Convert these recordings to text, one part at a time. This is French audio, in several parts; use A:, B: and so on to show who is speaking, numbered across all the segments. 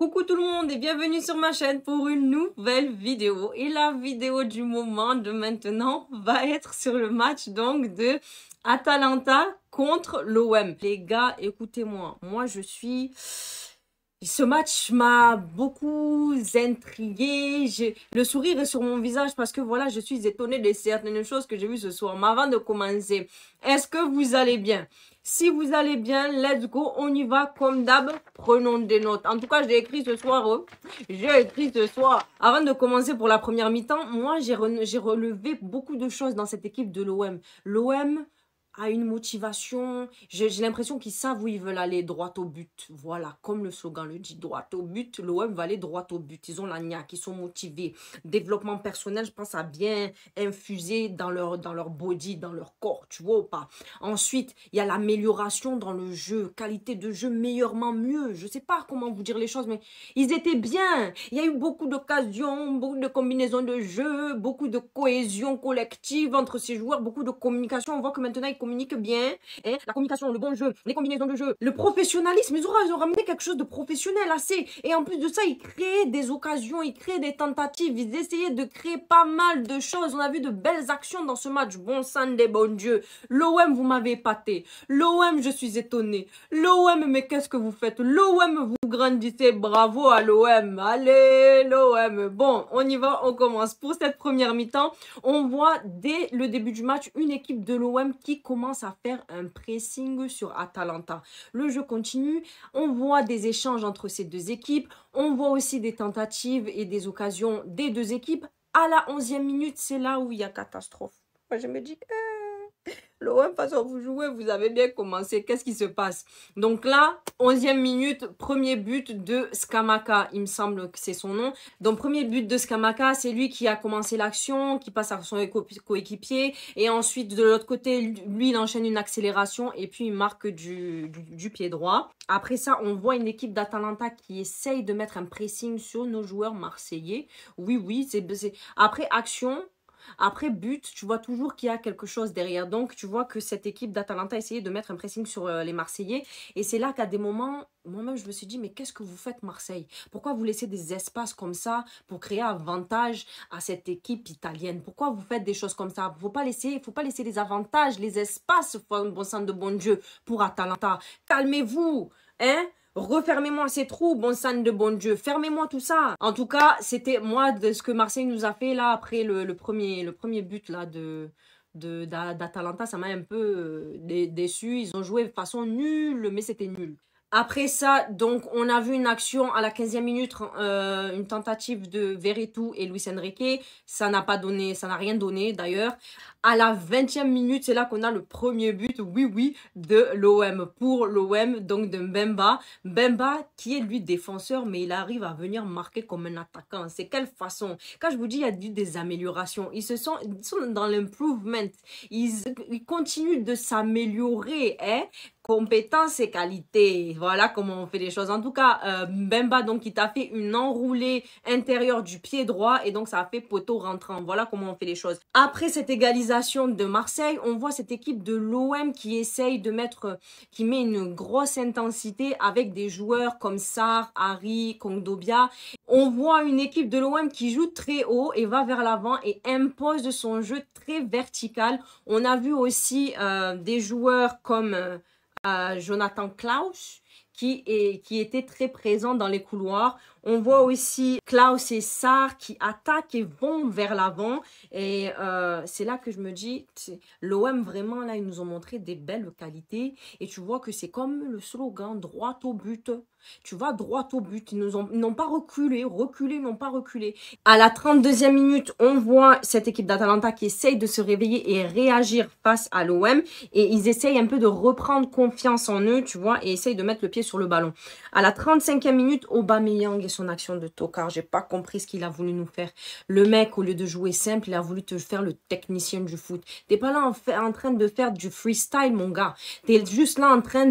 A: Coucou tout le monde et bienvenue sur ma chaîne pour une nouvelle vidéo. Et la vidéo du moment de maintenant va être sur le match donc de Atalanta contre l'OM. Les gars, écoutez-moi, ce match m'a beaucoup intriguée. Le sourire est sur mon visage parce que voilà, je suis étonnée de certaines choses que j'ai vues ce soir. Mais avant de commencer, est-ce que vous allez bien? Si vous allez bien, let's go, on y va comme d'hab, prenons des notes. En tout cas, j'ai écrit ce soir, avant de commencer pour la première mi-temps, moi, j'ai relevé beaucoup de choses dans cette équipe de l'OM. L'OM a une motivation, j'ai l'impression qu'ils savent où ils veulent aller, droit au but. Voilà, comme le slogan le dit, droit au but, l'OM va aller droit au but. Ils ont la niaque, ils sont motivés. Développement personnel, je pense, à bien infuser dans leur body, dans leur corps, tu vois ou pas. Ensuite, il y a l'amélioration dans le jeu, qualité de jeu meilleurement mieux. Je sais pas comment vous dire les choses, mais ils étaient bien. Il y a eu beaucoup d'occasions, beaucoup de combinaisons de jeu, beaucoup de cohésion collective entre ces joueurs, beaucoup de communication. On voit que maintenant, ils communiquent bien. Hein? La communication, le bon jeu, les combinaisons de jeu, le professionnalisme. Ils ont ramené quelque chose de professionnel assez. Et en plus de ça, ils créaient des occasions, ils créaient des tentatives. Ils essayaient de créer pas mal de choses. On a vu de belles actions dans ce match. Bon sang des bons dieux. L'OM, vous m'avez épaté. L'OM, je suis étonné. L'OM, mais qu'est-ce que vous faites? L'OM, vous grandissez. Bravo à l'OM. Allez, l'OM. Bon, on y va, on commence. Pour cette première mi-temps, on voit dès le début du match une équipe de l'OM qui commence à faire un pressing sur Atalanta. Le jeu continue. On voit des échanges entre ces deux équipes. On voit aussi des tentatives et des occasions des deux équipes. À la 11e minute, c'est là où il y a catastrophe. Moi, je me dis que l'OM, façon vous jouez, vous avez bien commencé. Qu'est-ce qui se passe? Donc là, 11e minute, premier but de Scamacca. Il me semble que c'est son nom. Donc, premier but de Scamacca, c'est lui qui a commencé l'action, qui passe à son coéquipier. Et ensuite, de l'autre côté, lui, il enchaîne une accélération et puis il marque du pied droit. Après ça, on voit une équipe d'Atalanta qui essaye de mettre un pressing sur nos joueurs marseillais. Oui, c'est... Après, action... Après but, tu vois toujours qu'il y a quelque chose derrière. Donc, tu vois que cette équipe d'Atalanta a essayé de mettre un pressing sur les Marseillais. Et c'est là qu'à des moments, moi-même, je me suis dit, mais qu'est-ce que vous faites, Marseille? Pourquoi vous laissez des espaces comme ça pour créer avantage à cette équipe italienne? Pourquoi vous faites des choses comme ça? Il ne faut pas laisser les avantages, les espaces, bon sang de bon Dieu, pour Atalanta. Calmez-vous, hein? Refermez-moi ces trous, bon sang de bon Dieu. Fermez-moi tout ça. En tout cas, c'était moi de ce que Marseille nous a fait là après le premier but là d'Atalanta. Ça m'a un peu déçu. Ils ont joué de façon nulle, mais c'était nul. Après ça, donc, on a vu une action à la 15e minute, une tentative de Veretout et Luis Enrique. Ça n'a pas donné, ça n'a rien donné d'ailleurs. À la 20e minute, c'est là qu'on a le premier but, oui, de l'OM. Pour l'OM, donc de Mbemba. Mbemba qui est lui défenseur, mais il arrive à venir marquer comme un attaquant. C'est quelle façon? Quand je vous dis, il y a des améliorations. Ils sont dans l'improvement. Ils continuent de s'améliorer, hein? Compétences et qualités. Voilà comment on fait les choses. En tout cas, Mbemba, donc, il t'a fait une enroulée intérieure du pied droit et donc ça a fait poteau rentrant. Voilà comment on fait les choses. Après cette égalisation de Marseille, on voit cette équipe de l'OM qui essaye de mettre, qui met une grosse intensité avec des joueurs comme Sarr, Harry, Kondogbia. On voit une équipe de l'OM qui joue très haut et va vers l'avant et impose son jeu très vertical. On a vu aussi des joueurs comme Jonathan Klaus qui était très présent dans les couloirs. On voit aussi Klaus et Sarr qui attaquent et vont vers l'avant. Et c'est là que je me dis, l'OM vraiment, là, ils nous ont montré des belles qualités. Et tu vois que c'est comme le slogan, droit au but. Tu vas droit au but. Ils n'ont pas reculé, ils n'ont pas reculé. À la 32e minute, on voit cette équipe d'Atalanta qui essaye de se réveiller et réagir face à l'OM. Et ils essayent un peu de reprendre confiance en eux, tu vois, et essayent de mettre le pied sur le ballon. À la 35e minute, Aubameyang et son action de tocard, j'ai pas compris ce qu'il a voulu nous faire. Le mec, au lieu de jouer simple, il a voulu te faire le technicien du foot. T'es pas là en train de faire du freestyle, mon gars. T'es juste là en train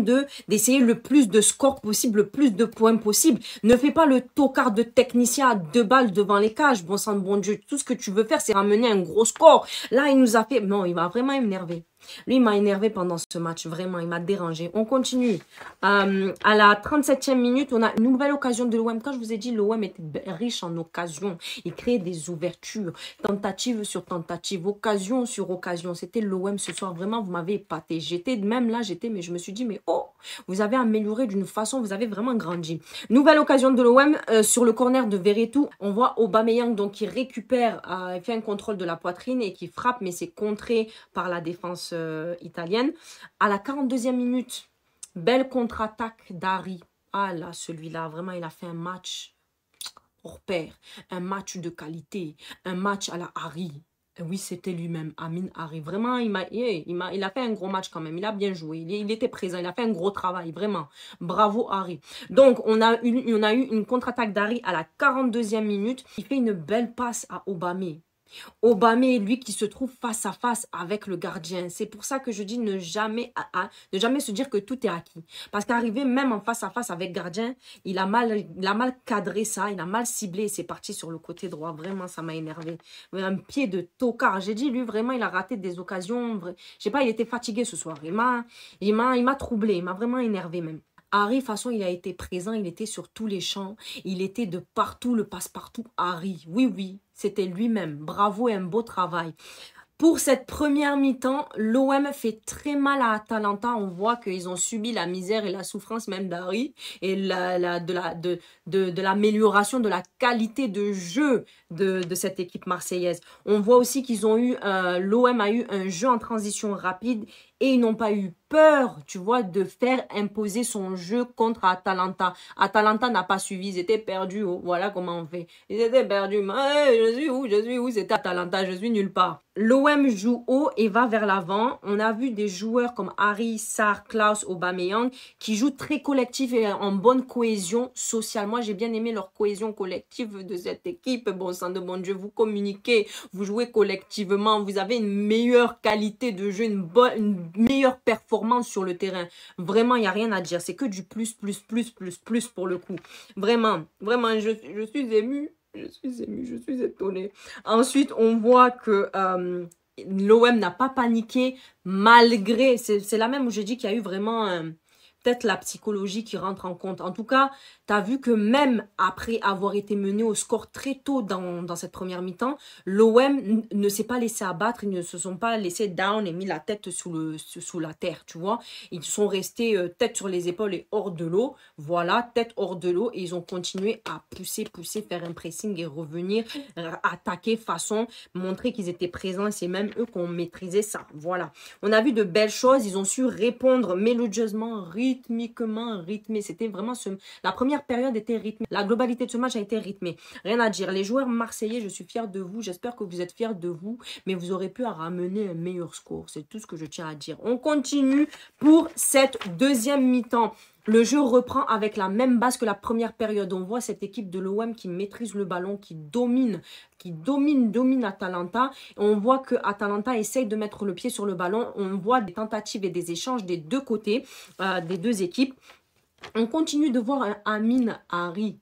A: d'essayer le plus de score possible, le plus de points possible. Ne fais pas le tocard de technicien à 2 balles devant les cages, bon sang de bon Dieu. Tout ce que tu veux faire, c'est ramener un gros score. Là, il nous a fait... Non, il va vraiment énerver. Lui, il m'a énervé pendant ce match. Vraiment, il m'a dérangé. On continue. À la 37e minute, on a une nouvelle occasion de l'OM. Quand je vous ai dit, l'OM était riche en occasions. Il créait des ouvertures. Tentative sur tentative. Occasion sur occasion. C'était l'OM ce soir. Vraiment, vous m'avez épaté. J'étais, même là, mais je me suis dit, mais oh, vous avez amélioré d'une façon, vous avez vraiment grandi. Nouvelle occasion de l'OM sur le corner de Verretou. On voit Aubameyang donc qui récupère, il fait un contrôle de la poitrine et qui frappe, mais c'est contré par la défense italienne. À la 42e minute, belle contre-attaque d'Harry. Ah là, celui-là, vraiment, il a fait un match hors pair, un match de qualité, un match à la Harry. Oui, c'était lui-même, Amine Harry. Vraiment, il a fait un gros match quand même. Il a bien joué. Il était présent. Il a fait un gros travail. Vraiment. Bravo, Harry. Donc, on a eu une contre-attaque d'Harry à la 42e minute. Il fait une belle passe à Aubameyang. Aubameyang, lui, qui se trouve face à face avec le gardien. C'est pour ça que je dis ne jamais se dire que tout est acquis. Parce qu'arriver même en face à face avec le gardien, il a mal cadré ça, il a mal ciblé et c'est parti sur le côté droit. Vraiment, ça m'a énervé. Un pied de tocard. J'ai dit, lui, vraiment, il a raté des occasions. Je sais pas, il était fatigué ce soir. Il m'a troublé, il m'a vraiment énervé même. Harry, de toute façon, il a été présent, il était sur tous les champs, il était de partout, le passe-partout Harry. Oui, oui, c'était lui-même. Bravo et un beau travail. Pour cette première mi-temps, l'OM fait très mal à Atalanta. On voit qu'ils ont subi la misère et la souffrance même d'Harry et de l'amélioration de la qualité de jeu de cette équipe marseillaise. On voit aussi qu'ils ont eu, l'OM a eu un jeu en transition rapide et ils n'ont pas eu peur, tu vois, de faire imposer son jeu contre Atalanta. Atalanta n'a pas suivi, ils étaient perdus. Oh, voilà comment on fait. Ils étaient perdus. Je suis où? C'était Atalanta, je suis nulle part. L'OM joue haut et va vers l'avant. On a vu des joueurs comme Harry, Sarr, Klaus, Aubameyang qui jouent très collectif et en bonne cohésion sociale. Moi, j'ai bien aimé leur cohésion collective de cette équipe. Bon sang de bon Dieu, vous communiquez, vous jouez collectivement, vous avez une meilleure qualité de jeu, une meilleure performance sur le terrain. Vraiment, il n'y a rien à dire. C'est que du plus pour le coup. Vraiment, vraiment, je suis émue. Je suis étonnée. Ensuite, on voit que l'OM n'a pas paniqué malgré... C'est là même où je dis qu'il y a eu vraiment... peut-être la psychologie qui rentre en compte. En tout cas, tu as vu que même après avoir été mené au score très tôt dans cette première mi-temps, l'OM ne s'est pas laissé abattre, ils ne se sont pas laissés down et mis la tête sous la terre, tu vois. Ils sont restés tête sur les épaules et hors de l'eau. Voilà, tête hors de l'eau et ils ont continué à pousser, faire un pressing et revenir, attaquer façon, montrer qu'ils étaient présents et c'est même eux qui ont maîtrisé ça. Voilà. On a vu de belles choses, ils ont su répondre mélodieusement, rythmiquement rythmé. C'était vraiment la première période était rythmée. La globalité de ce match a été rythmée. Rien à dire. Les joueurs marseillais, je suis fière de vous. J'espère que vous êtes fiers de vous. Mais vous aurez pu ramener un meilleur score. C'est tout ce que je tiens à dire. On continue pour cette deuxième mi-temps. Le jeu reprend avec la même base que la première période. On voit cette équipe de l'OM qui maîtrise le ballon, qui domine Atalanta. On voit que Atalanta essaye de mettre le pied sur le ballon. On voit des tentatives et des échanges des deux côtés, des deux équipes. On continue de voir un Amine Harry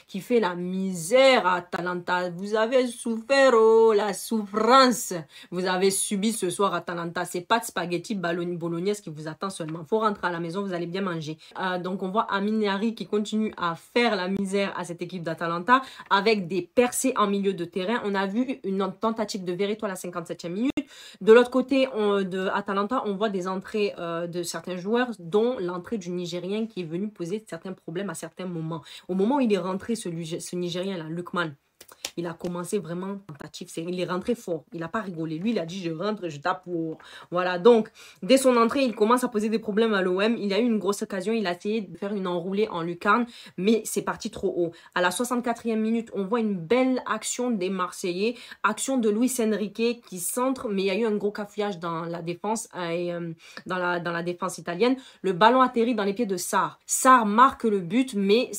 A: qui fait la misère à Atalanta. Vous avez souffert, oh, la souffrance. Vous avez subi ce soir à Atalanta. C'est pas de spaghetti bolognaise qui vous attend seulement. Faut rentrer à la maison, vous allez bien manger. Donc on voit Amine Harry qui continue à faire la misère à cette équipe d'Atalanta avec des percées en milieu de terrain. On a vu une tentative de Verretou à la 57e minute. De l'autre côté de Atalanta, on voit des entrées de certains joueurs, dont l'entrée du Nigérien qui est venu poser certains problèmes à certains moments. Au moment où il est rentré, ce Nigérien-là, Lukman, il a commencé vraiment tentatif. Il est rentré fort. Il n'a pas rigolé. Lui, il a dit, je rentre, je tape pour... Voilà, donc, dès son entrée, il commence à poser des problèmes à l'OM. Il a eu une grosse occasion. Il a essayé de faire une enroulée en lucarne, mais c'est parti trop haut. À la 64e minute, on voit une belle action des Marseillais. Action de Luis Enrique qui centre, mais il y a eu un gros cafouillage dans la défense et dans la défense italienne. Le ballon atterrit dans les pieds de Sarr. Sarr marque le but, mais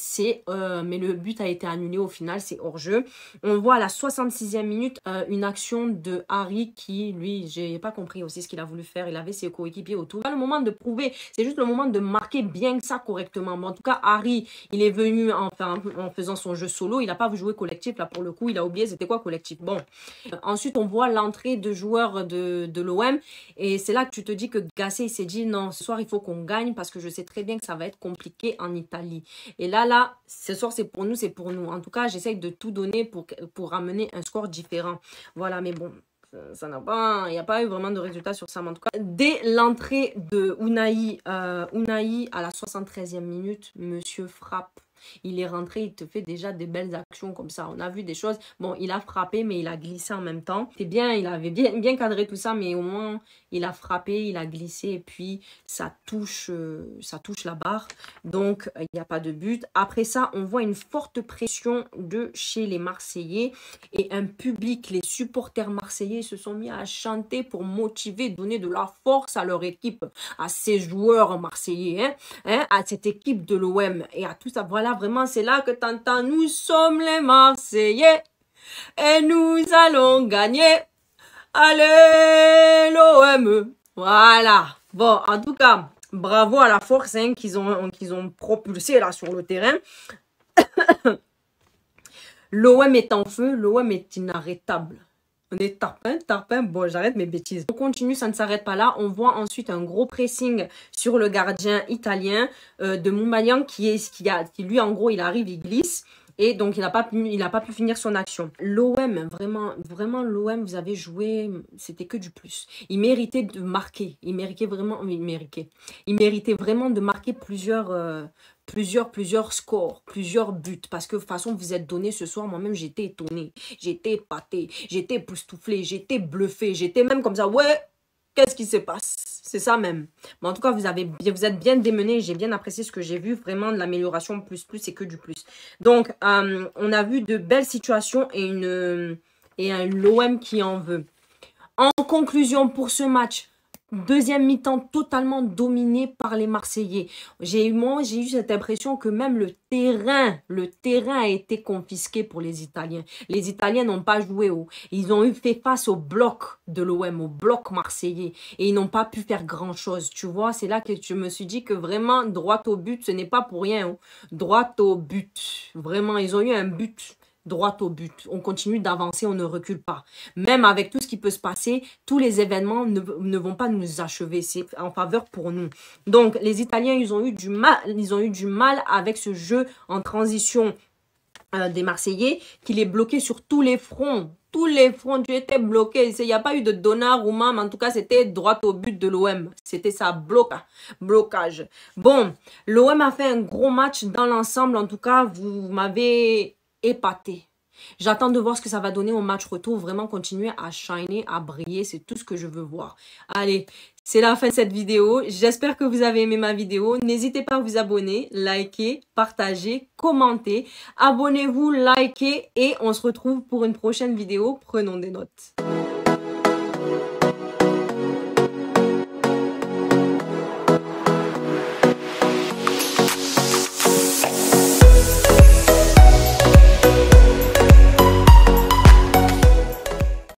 A: le but a été annulé au final. C'est hors-jeu. On voit à la 66e minute une action de Harry qui, lui, j'ai pas compris aussi ce qu'il a voulu faire. Il avait ses coéquipiers autour. C'est pas le moment de prouver, c'est juste le moment de marquer bien ça correctement. Bon, en tout cas, Harry, il est venu en faisant son jeu solo. Il n'a pas joué collectif, là, pour le coup. Il a oublié c'était quoi collectif. Bon, ensuite, on voit l'entrée de joueurs de l'OM. Et c'est là que tu te dis que Gasset, il s'est dit, non, ce soir, il faut qu'on gagne parce que je sais très bien que ça va être compliqué en Italie. Et là, ce soir, c'est pour nous, c'est pour nous. En tout cas, j'essaye de tout donner pour ramener un score différent. Voilà, mais bon, ça n'a pas, il n'y a pas eu vraiment de résultat sur ça. Mais en tout cas, dès l'entrée de Unai à la 73e minute, monsieur frappe. Il est rentré, il te fait déjà des belles actions comme ça. On a vu des choses. Bon, il a frappé, mais il a glissé en même temps. C'est bien, il avait bien cadré tout ça, mais au moins, il a frappé, il a glissé et puis ça touche la barre. Donc, il n'y a pas de but. Après ça, on voit une forte pression de chez les Marseillais et un public, les supporters marseillais se sont mis à chanter pour motiver, donner de la force à leur équipe, à ces joueurs marseillais, à cette équipe de l'OM et à tout ça. Voilà, vraiment, c'est là que tu entends, nous sommes les Marseillais et nous allons gagner. Allez, l'OM. Voilà. Bon, en tout cas, bravo à la force qu'ils ont propulsé là sur le terrain. L'OM est en feu, l'OM est inarrêtable. On est tarpin, bon j'arrête mes bêtises. On continue, ça ne s'arrête pas là. On voit ensuite un gros pressing sur le gardien italien de Moumalian qui lui en gros il arrive, il glisse. Et donc, il n'a pas pu finir son action. L'OM, vraiment l'OM, vous avez joué, c'était que du plus. Il méritait de marquer. Il méritait vraiment de marquer plusieurs scores, plusieurs buts. Parce que de toute façon, vous êtes donné ce soir. Moi-même, j'étais étonnée. J'étais épatée. J'étais époustouflée. J'étais bluffée. J'étais même comme ça. Ouais, qu'est-ce qui se passe? C'est ça même. Mais en tout cas, vous êtes bien démenés. J'ai bien apprécié ce que j'ai vu. Vraiment de l'amélioration plus et que du plus. Donc, on a vu de belles situations et un l'OM qui en veut. En conclusion pour ce match, deuxième mi-temps totalement dominé par les Marseillais. J'ai eu cette impression que même le terrain a été confisqué pour les Italiens. Les Italiens n'ont pas joué haut. Ils ont fait face au bloc de l'OM, au bloc marseillais. Et ils n'ont pas pu faire grand-chose. Tu vois, c'est là que je me suis dit que vraiment, droit au but, ce n'est pas pour rien. Hein. Droit au but. Vraiment, ils ont eu un but. Droit au but. On continue d'avancer, on ne recule pas. Même avec tout ce qui peut se passer, tous les événements ne vont pas nous achever. C'est en faveur pour nous. Donc, les Italiens, ils ont eu du mal avec ce jeu en transition des Marseillais qui les bloquaient sur tous les fronts. Tous les fronts, tu étais bloqué. Il n'y a pas eu de Donnarumma, mais en tout cas, c'était droit au but de l'OM. C'était ça, blocage. Bon, l'OM a fait un gros match dans l'ensemble. En tout cas, vous m'avez épaté. J'attends de voir ce que ça va donner au match retour. Vraiment continuer à shiner, à briller. C'est tout ce que je veux voir. Allez, c'est la fin de cette vidéo. J'espère que vous avez aimé ma vidéo. N'hésitez pas à vous abonner, liker, partager, commenter. Abonnez-vous, likez et on se retrouve pour une prochaine vidéo. Prenons des notes.